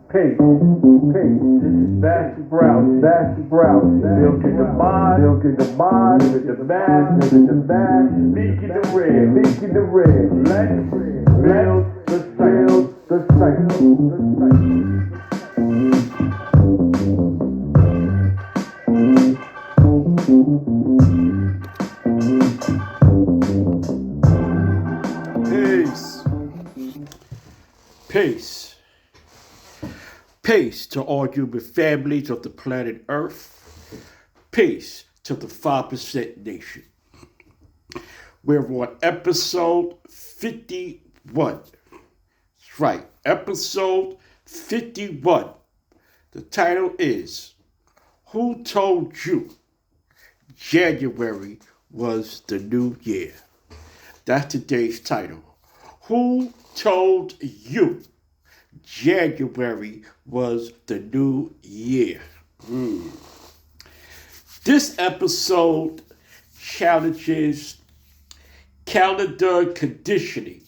Peace. Peace. This is Basti Brown. Basti Brown. Milking the mind. Milking the mind. Living the man. Living the man. Speaking the real. Speaking the real. Let's build the cycle. The cycle. The Peace. Peace. Peace to all human families of the planet Earth. Peace to the 5% nation. We're on episode 51. That's right, episode 51. The title is Who Told You January Was the New Year? That's today's title. Who told you January was the new year? This episode challenges calendar conditioning.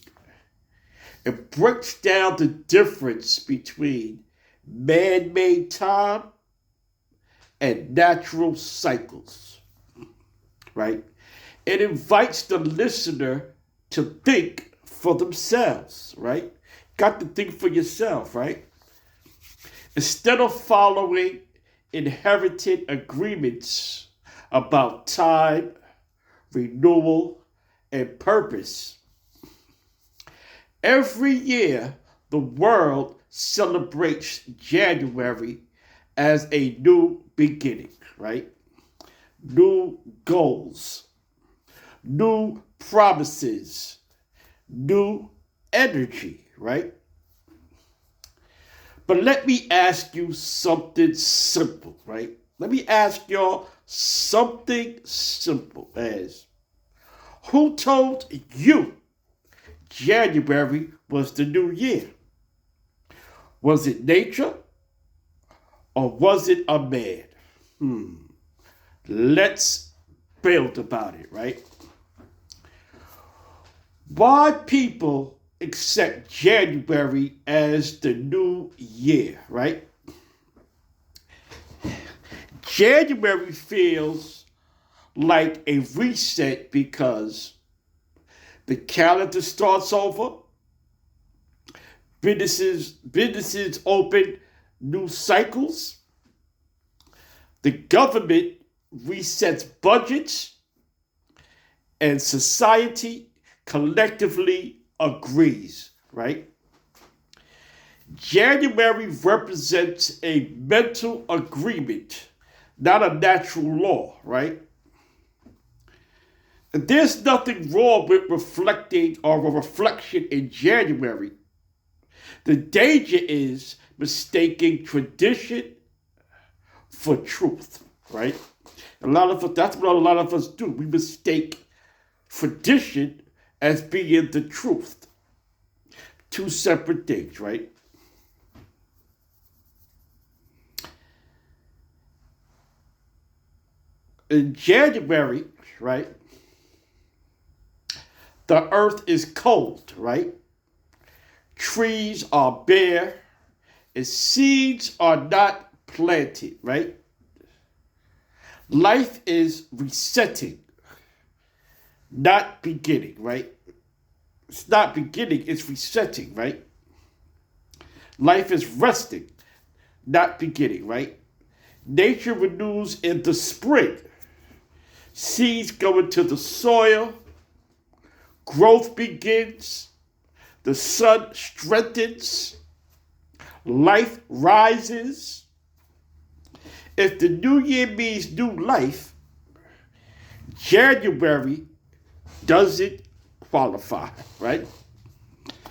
It breaks down the difference between man-made time and natural cycles, right? It invites the listener to think for themselves, right? Got to think for yourself, right? Instead of following inherited agreements about time, renewal, and purpose. Every year, the world celebrates January as a new beginning, right? New goals, new promises, new energy, right? But let me ask you something simple, right? Let me ask y'all something simple as, who told you January was the new year? Was it nature or was it a man? Let's build about it, right? Why people accept January as the new year, right? January feels like a reset because the calendar starts over, businesses open new cycles, the government resets budgets, and society collectively agrees, right? January represents a mental agreement, not a natural law, right? There's nothing wrong with reflecting or a reflection in January. The danger is mistaking tradition for truth, right? That's what a lot of us do. We mistake tradition as being the truth. Two separate things, right? In January, right, the earth is cold, right? Trees are bare and seeds are not planted, right? Life is resetting, not beginning, right? It's not beginning, it's resetting, right? Life is resting, not beginning, right? Nature renews in the spring. Seeds go into the soil. Growth begins. The sun strengthens. Life rises. If the new year means new life, January doesn't qualify, right?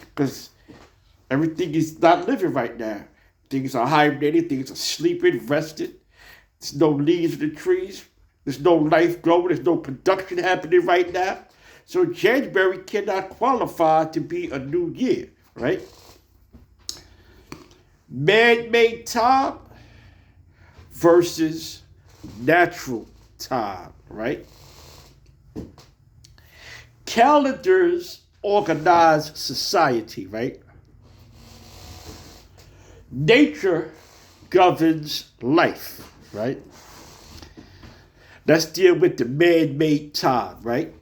Because everything is not living right now. Things are hibernating, things are sleeping, resting. There's no leaves in the trees. There's no life growing. There's no production happening right now. So January cannot qualify to be a new year, right? Man-made time versus natural time, right? Calendars organize society, right? Nature governs life, right? Let's deal with the man-made time, right?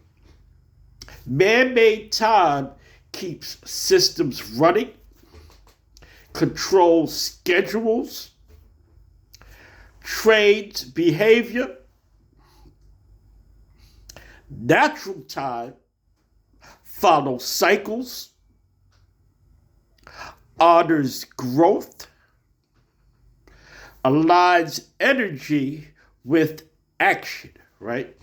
Man-made time keeps systems running, controls schedules, trains behavior. Natural time follows cycles, honors growth, aligns energy with action, right?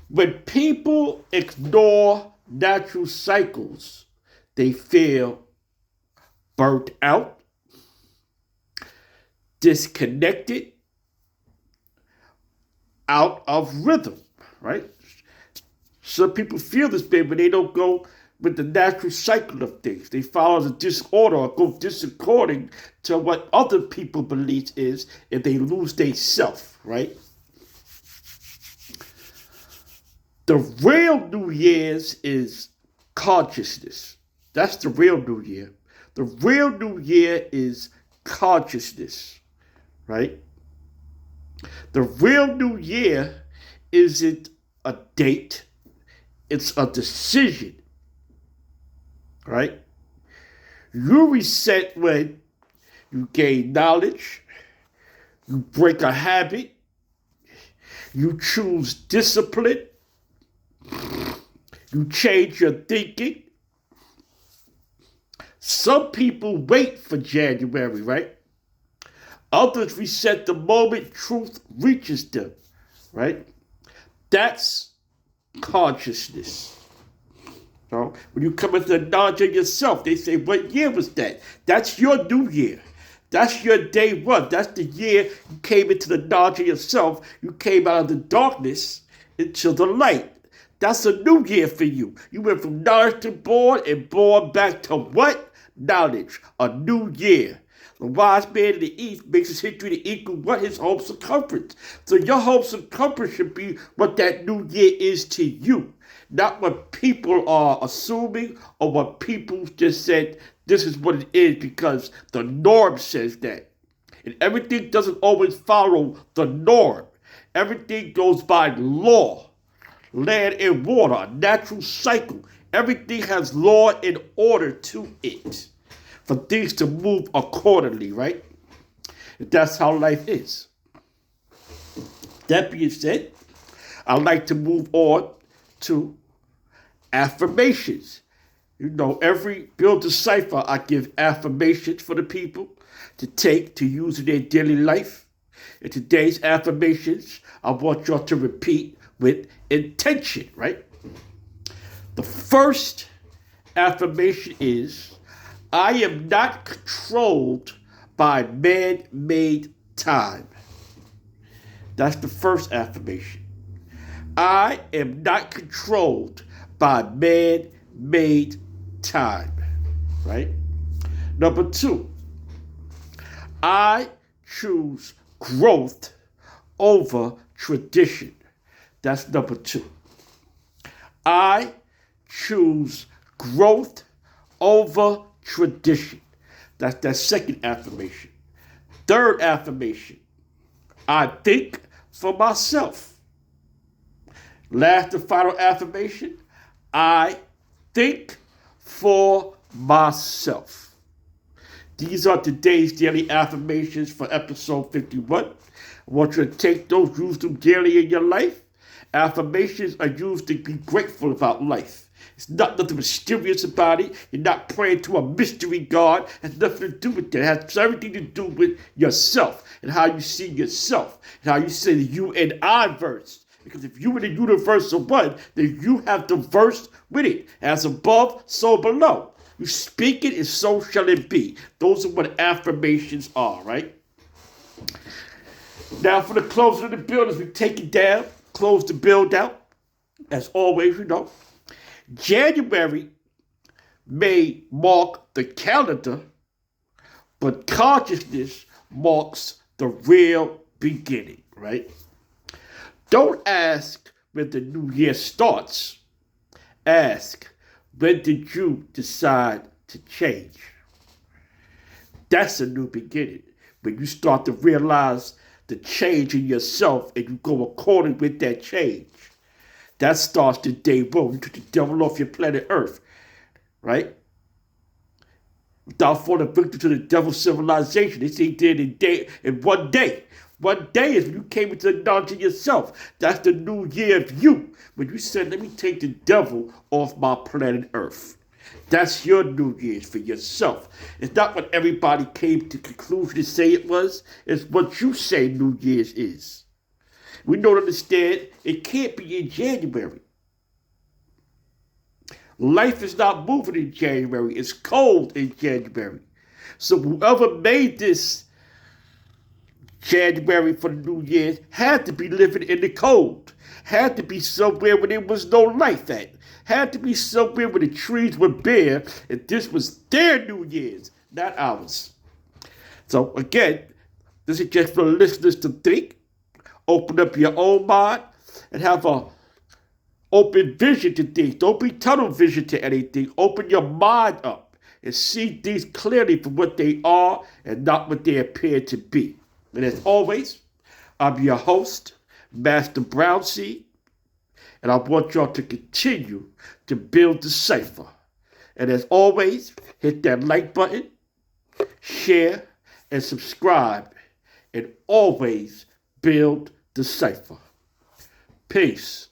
When people ignore natural cycles, they feel burnt out, disconnected, out of rhythm, right? Some people feel this way, but they don't go with the natural cycle of things. They follow the disorder or go disaccording to what other people believe is, if they lose their self, right? The real New Year's is consciousness. That's the real New Year. The real New Year is consciousness, right? The real New Year isn't a date. It's a decision, right? You reset when you gain knowledge, you break a habit, you choose discipline, you change your thinking. Some people wait for January, right? Others reset the moment truth reaches them, right? That's consciousness. So when you come into the knowledge of yourself, they say, what year was that? That's your new year. That's your day one. That's the year you came into the knowledge of yourself. You came out of the darkness into the light. That's a new year for you. You went from knowledge to born and born back to what? Knowledge. A new year. The wise man in the east makes his history to equal what his home circumference. So your home circumference should be what that new year is to you. Not what people are assuming or what people just said this is what it is because the norm says that. And everything doesn't always follow the norm. Everything goes by law, land and water, a natural cycle. Everything has law and order to it for things to move accordingly, right? That's how life is. That being said, I'd like to move on to affirmations. You know, every Build a Cipher, I give affirmations for the people to take, to use in their daily life. In today's affirmations, I want y'all to repeat with intention, right? The first affirmation is, I am not controlled by man-made time. That's the first affirmation. I am not controlled by man-made time, right? Number two, I choose growth over tradition. That's number two. I choose growth over tradition. That's that second affirmation. Third affirmation, I think for myself. Last and final affirmation, I think for myself. These are today's daily affirmations for episode 51. I want you to take those, use them daily in your life. Affirmations are used to be grateful about life. It's not nothing mysterious about it. You're not praying to a mystery God. It has nothing to do with that. It has everything to do with yourself and how you see yourself and how you see the you and I verse. Because if you and the universe are one, then you have the verse with it. As above, so below. You speak it, and so shall it be. Those are what affirmations are, right? Now for the closing of the buildings, we take it down, close the build out. As always, you know, January may mark the calendar, but consciousness marks the real beginning, right? Don't ask when the new year starts. Ask, when did you decide to change? That's a new beginning. When you start to realize the change in yourself and you go according with that change. That starts the day one. You took the devil off your planet Earth, right? Without falling victim to the devil's civilization. This he did in one day. One day is when you came into the knowledge of yourself. That's the new year of you. When you said, let me take the devil off my planet Earth. That's your New Year's for yourself. It's not what everybody came to conclusion to say it was. It's what you say New Year's is. We don't understand it can't be in January. Life is not moving in January. It's cold in January. So whoever made this January for the New Year's had to be living in the cold. Had to be somewhere where there was no life at. Had to be somewhere where the trees were bare, and this was their New Year's, not ours. So again, this is just for the listeners to think, open up your own mind, and have a open vision to things. Don't be tunnel vision to anything. Open your mind up and see things clearly for what they are and not what they appear to be. And as always, I'm your host, Master Brown Seed, and I want y'all to continue to build the cipher. And as always, hit that like button, share, and subscribe, and always build the cipher. Peace.